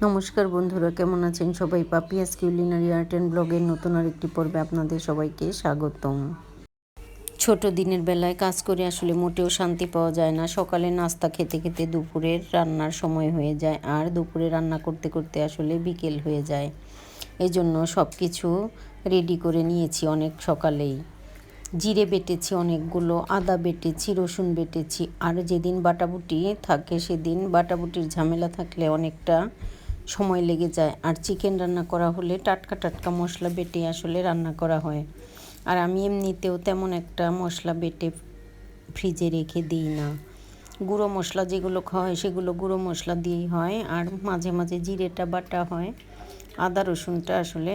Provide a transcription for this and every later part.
নমস্কার বন্ধুরা, কেমন আছেন সবাই? পাপিয়াস কিউলিনারি আর্ট অ্যান্ড ব্লগের নতুন আরেকটি পর্বে আপনাদের সবাইকে স্বাগতম। ছোট দিনের বেলায় কাজ করে আসলে মোটেও শান্তি পাওয়া যায় না। সকালে নাস্তা খেতে খেতে দুপুরের রান্নার সময় হয়ে যায়, আর দুপুরে রান্না করতে করতে আসলে বিকেল হয়ে যায়। এই জন্য সব কিছু রেডি করে নিয়েছি অনেক সকালেই। জিরে বেটেছি অনেকগুলো, আদা বেটেছি, রসুন বেটেছি। আর যেদিন বাটাবুটি থাকে সেদিন বাটাবুটির ঝামেলা থাকলে অনেকটা সময় লেগে যায়। আর চিকেন রান্না করা হলে টাটকা টাটকা মশলা বেটে আসলে রান্না করা হয়। আর আমি এমনিতেও তেমন একটা মশলা বেটে ফ্রিজে রেখে দিই না। গুঁড়ো মশলা যেগুলো খাওয়া হয় সেগুলো গুঁড়ো মশলা দিয়েই হয়, আর মাঝে মাঝে জিরেটা বাটা হয়। আদা রসুনটা আসলে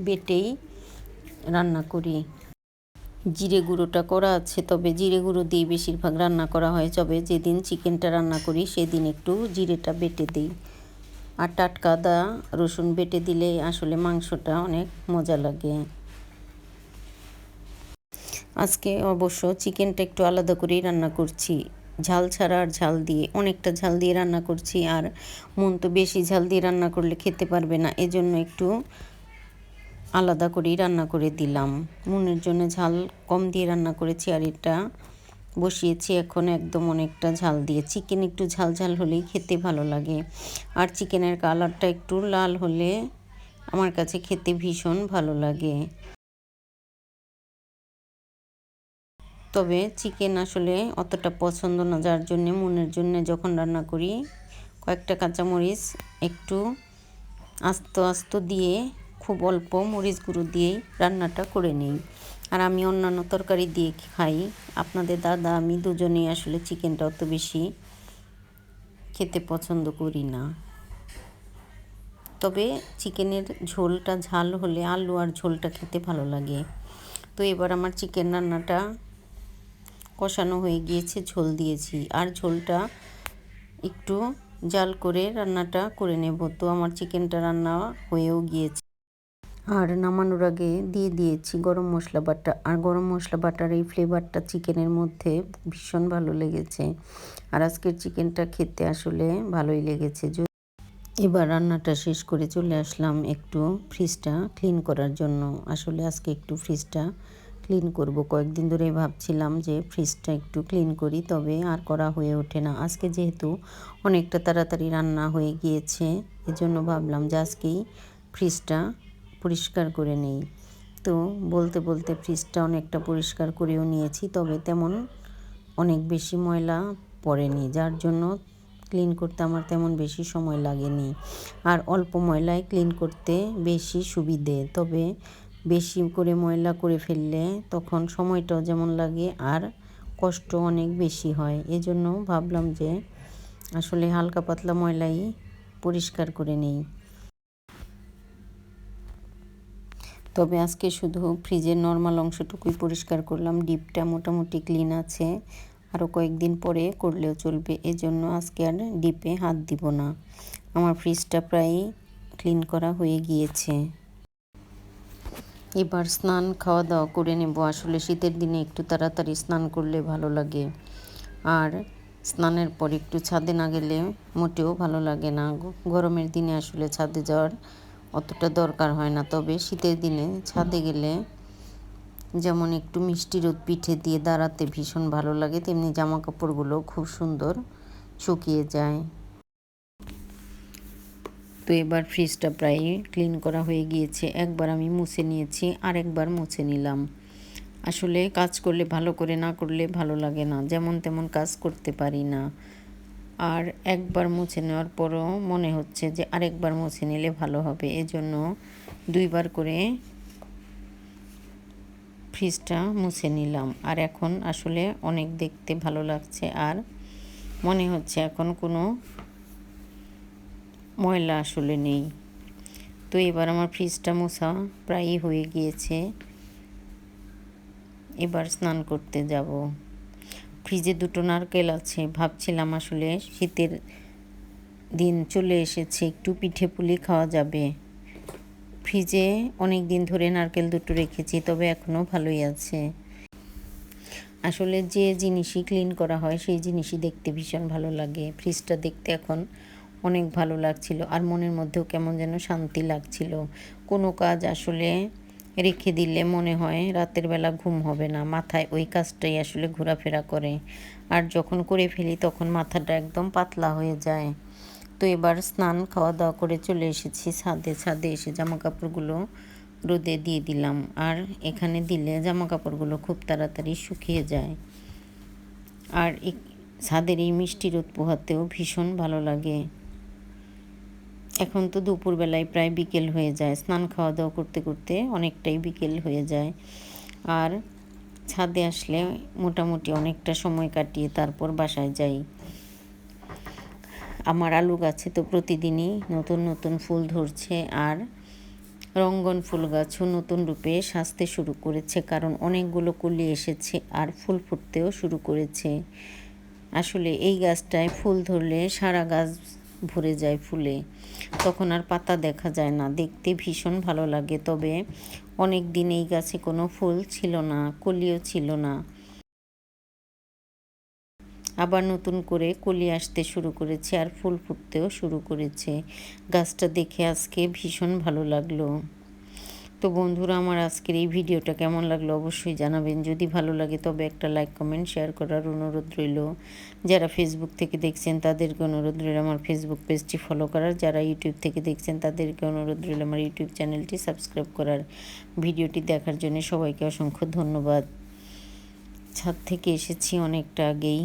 বেটেই রান্না করি। জিরে গুঁড়োটা করা আছে, তবে জিরে গুঁড়ো দিয়ে বেশিরভাগ রান্না করা হয়। তবে যেদিন চিকেনটা রান্না করি সেদিন একটু জিরেটা বেটে দিই। আর টাটকা আদা রসুন বেটে দিলে আসলে মাংসটা অনেক মজা লাগে। আজকে অবশ্য চিকেনটা একটু আলাদা করেই রান্না করছি, ঝাল ছাড়া আর ঝাল দিয়ে। অনেকটা ঝাল দিয়ে রান্না করছি, আর মন তো বেশি ঝাল দিয়ে রান্না করলে খেতে পারবে না, এজন্য একটু আলাদা করেই রান্না করে দিলাম। মনের জন্য ঝাল কম দিয়ে রান্না করেছি, আর এটা বসিয়েছি এখন একদম অনেকটা ঝাল দিয়ে। চিকেন একটু ঝাল ঝাল হলেই খেতে ভালো লাগে, আর চিকেনের কালারটা একটু লাল হলে আমার কাছে খেতে ভীষণ ভালো লাগে। তবে চিকেন আসলে অতটা পছন্দ না, যার জন্যে মনের জন্য যখন রান্না করি কয়েকটা কাঁচামরিচ একটু আস্ত আস্ত দিয়ে খুব অল্প মরিচ গুঁড়ো দিয়েই রান্নাটা করে নিই। আর আমি অন্যান্য তরকারি দিয়ে খাই। আপনাদের দাদা আমি দুজনেই আসলে চিকেনটা অত বেশি খেতে পছন্দ করি না। তবে চিকেনের ঝোলটা ঝাল হলে আলু আর ঝোলটা খেতে ভালো লাগে। তো এবার আমার চিকেন রান্নাটা কষানো হয়ে গিয়েছে, ঝোল দিয়েছি, আর ঝোলটা একটু জাল করে রান্নাটা করে নেব। তো আমার চিকেনটা রান্না হয়েও গিয়েছে, আর নামানোর আগে দিয়ে দিয়েছি গরম মশলা বাটা। আর গরম মশলা বাটার এই ফ্লেভারটা চিকেনের মধ্যে ভীষণ ভালো লেগেছে, আর আজকের চিকেনটা খেতে আসলে ভালোই লেগেছে। এবার রান্নাটা শেষ করে চলে আসলাম একটু ফ্রিজটা ক্লিন করার জন্য। আসলে আজকে একটু ফ্রিজটা ক্লিন করব। কয়েকদিন ধরে ভাবছিলাম যে ফ্রিজটা একটু ক্লিন করি, তবে আর করা হয়ে ওঠে না। আজকে যেহেতু অনেকটা তাড়াতাড়ি রান্না হয়ে গিয়েছে, এজন্য ভাবলাম যে আজকেই ফ্রিজটা পরিষ্কার করে নেই। তো বলতে বলতে ফ্রিজটা অনেকটা পরিষ্কার করেও নিয়েছি, তবে তেমন অনেক বেশি ময়লা পড়েনি, যার জন্য ক্লিন করতে আমার তেমন বেশি সময় লাগেনি। আর অল্প ময়লায় ক্লিন করতে বেশি সুবিধে। তবে বেশি করে ময়লা করে ফেললে তখন সময়টাও যেমন লাগে আর কষ্ট অনেক বেশি হয়। এজন্য ভাবলাম যে আসলে হালকা পাতলা ময়লাই পরিষ্কার করে নেই। তবে আজকে শুধু ফ্রিজের নর্মাল অংশটুকুই পরিষ্কার করলাম। ডিপটা মোটামুটি ক্লিন আছে, আরও কয়েকদিন পরে করলেও চলবে। এজন্য আজকে আর ডিপে হাত দিব না। আমার ফ্রিজটা প্রায় ক্লিন করা হয়ে গিয়েছে। এবার স্নান খাওয়া দাওয়া করে নেব। আসলে শীতের দিনে একটু তাড়াতাড়ি স্নান করলে ভালো লাগে, আর স্নানের পর একটু ছাদে না গেলে মোটেও ভালো লাগে না। গরমের দিনে আসলে ছাদে যাওয়ার অতটা দরকার হয় না, তবে শীতের দিনে ছাদে গেলে যেমন একটু মিষ্টি রোদ পিঠে দিয়ে দাঁড়াতে ভীষণ ভালো লাগে, তেমনি জামা কাপড়গুলো খুব সুন্দর শুকিয়ে যায়। তো এবার ফ্রিজটা প্রায় ক্লিন করা হয়ে গিয়েছে। একবার আমি মুছে নিয়েছি, আর একবার মুছে নিলাম। আসলে কাজ করলে ভালো করে না করলে ভালো লাগে না, যেমন তেমন কাজ করতে পারি না। আর একবার মুছে নেওয়ার পরও মনে হচ্ছে যে আরেকবার মুছে নিলে ভালো হবে, এজন্য দুইবার করে ফ্রিজটা মুছে নিলাম। আর এখন আসলে অনেক দেখতে ভালো লাগছে, আর মনে হচ্ছে এখন কোনো ময়লা আসলে নেই। তো এবার আমার ফ্রিজটা মোছা প্রায়ই হয়ে গিয়েছে। এবার স্নান করতে যাব। ফ্রিজে দুটো নারকেল আছে, ভাবছিলাম আসলে শীতের দিন চলে এসেছে, একটু পিঠে পুলি খাওয়া যাবে। ফ্রিজে অনেক দিন ধরে নারকেল দুটো রেখেছি, তবে এখনও ভালোই আছে। আসলে যে জিনিসই ক্লিন করা হয় সেই জিনিসই দেখতে ভীষণ ভালো লাগে। ফ্রিজটা দেখতে এখন অনেক ভালো লাগছিল আর মনের মধ্যেও কেমন যেন শান্তি লাগছিল। কোনো কাজ আসলে রেখে দিলে মনে হয় রাতের বেলা ঘুম হবে না, মাথায় ওই কাজটাই আসলে ঘোরাফেরা করে, আর যখন করে ফেলি তখন মাথাটা একদম পাতলা হয়ে যায়। তো এবার স্নান খাওয়া দাওয়া করে চলে এসেছি ছাদে এসে জামা কাপড়গুলো রোদে দিয়ে দিলাম। আর এখানে দিলে জামা কাপড়গুলো খুব তাড়াতাড়ি শুকিয়ে যায়। আর ছাদের এই মিষ্টি রোদ পোহাতেও ভীষণ ভালো লাগে। এখন তো দুপুরবেলায় প্রায় বিকেল হয়ে যায়, স্নান খাওয়া দাওয়া করতে করতে অনেকটাই বিকেল হয়ে যায়। আর ছাদে আসলে মোটামুটি অনেকটা সময় কাটিয়ে তারপর বাসায় যাই। আমার আলু গাছে তো প্রতিদিনই নতুন নতুন ফুল ধরছে, আর রঙ্গন ফুল গাছও নতুন রূপে সাজতে শুরু করেছে, কারণ অনেকগুলো কলি এসেছে আর ফুল ফুটতেও শুরু করেছে। আসলে এই গাছটায় ফুল ধরলে সারা গাছ ভরে যায় ফুলে, তখন আর পাতা দেখা যায় না, দেখতে ভীষণ ভালো লাগে। তবে অনেক দিন এই গাছে কোনো ফুল ছিল না, কলিও ছিল না। আবার নতুন করে কলি আসতে শুরু করেছে আর ফুল ফুটতেও শুরু করেছে। গাছটা দেখে আজকে ভীষণ ভালো লাগলো। তো বন্ধুরা, আমার আজকের এই ভিডিওটা কেমন লাগলো অবশ্যই জানাবেন। যদি ভালো লাগে তবে একটা লাইক কমেন্ট শেয়ার করার অনুরোধ রইল। যারা ফেসবুক থেকে দেখছেন তাদেরকে অনুরোধ রইল আমার ফেসবুক পেজটি ফলো করার। যারা ইউটিউব থেকে দেখছেন তাদেরকে অনুরোধ রইল আমার ইউটিউব চ্যানেলটি সাবস্ক্রাইব করার। ভিডিওটি দেখার জন্য সবাইকে অসংখ্য ধন্যবাদ। ছাদ থেকে এসেছি অনেকটা আগেই।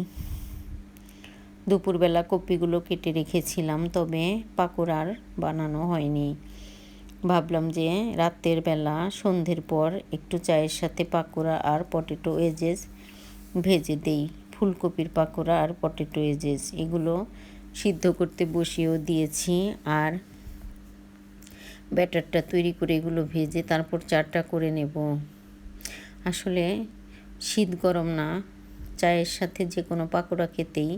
দুপুরবেলা কপিগুলো কেটে রেখেছিলাম, তবে পাকোড়া আর বানানো হয়নি। ভাবলাম যে রাতের বেলা সন্ধ্যের পর একটু চায়ের সাথে পাকোড়া আর পটেটো ওয়েজেস ভেজে দেই। ফুলকপির পাকোড়া আর পটেটো ওয়েজেস এগুলো সিদ্ধ করতে বসিয়েও দিয়েছি, আর ব্যাটারটা তৈরি করে এগুলো ভেজে তারপর চাটা করে নেব। আসলে শীত গরম না, চায়ের সাথে যে কোনো পাকোড়া খেতেই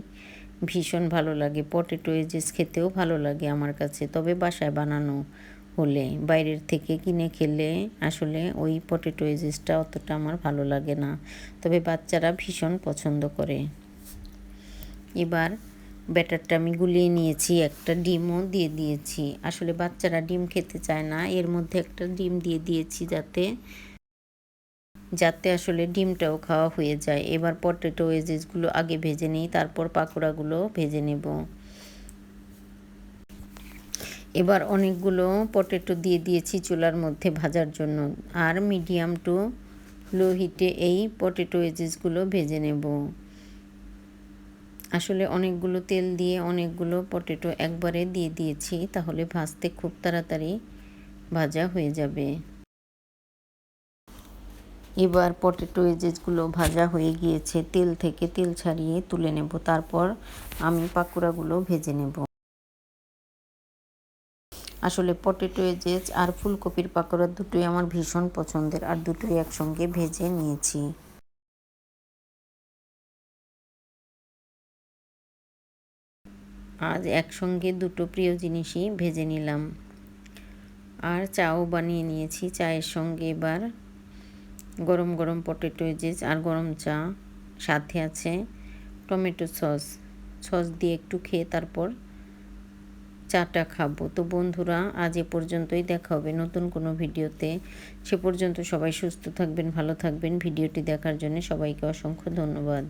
ভীষণ ভালো লাগে। পটেটো ওয়েজেস খেতেও ভালো লাগে আমার কাছে, তবে বাসায় বানানো হলে। বাইরের থেকে কিনে খেলে আসলে ওই পটেটো ওয়েজেসটা অতটা আমার ভালো লাগে না, তবে বাচ্চারা ভীষণ পছন্দ করে। এবার ব্যাটারটা আমি গুলিয়ে নিয়েছি, একটা ডিমও দিয়ে দিয়েছি। আসলে বাচ্চারা ডিম খেতে চায় না, এর মধ্যে একটা ডিম দিয়ে দিয়েছি যাতে আসলে ডিমটাও খাওয়া হয়ে যায়। এবার পটেটো ওয়েজেসগুলো আগে ভেজে নিই, তারপর পাকোড়াগুলো ভেজে নেব। এবার অনেকগুলো পটেটো দিয়ে দিয়েছি চুলার মধ্যে ভাজার জন্য, আর মিডিয়াম টু লো হিটে এই পটেটো ওয়েজেসগুলো ভেজে নেব। আসলে অনেকগুলো তেল দিয়ে অনেকগুলো পটেটো একবারে দিয়ে দিয়েছি, তাহলে ভাজতে খুব তাড়াতাড়ি ভাজা হয়ে যাবে। এবার পটেটো ওয়েজেসগুলো ভাজা হয়ে গিয়েছে, তেল থেকে তেল ছাড়িয়ে তুলে নেব, তারপর আমি পাকোড়াগুলো ভেজে নেব। আসলে পটেটো ওয়েজেস আর ফুলকপির পাকোড়া দুটোই আমার ভীষণ পছন্দের, আর দুটোই একসঙ্গে ভেজে নিয়েছি। আজ একসঙ্গে দুটো প্রিয় জিনিসই ভেজে নিলাম, আর চাও বানিয়ে নিয়েছি চায়ের সঙ্গে। এবার গরম গরম পটেটো ওয়েজেস আর গরম চা, সাথে আছে টমেটো সস দিয়ে একটু খেয়ে তারপর চাটা খাবো। তো বন্ধুরা, আজ এ পর্যন্তই, দেখা হবে নতুন কোনো ভিডিওতে। সে পর্যন্ত সবাই সুস্থ থাকবেন, ভালো থাকবেন। ভিডিওটি দেখার জন্য সবাইকে অসংখ্য ধন্যবাদ।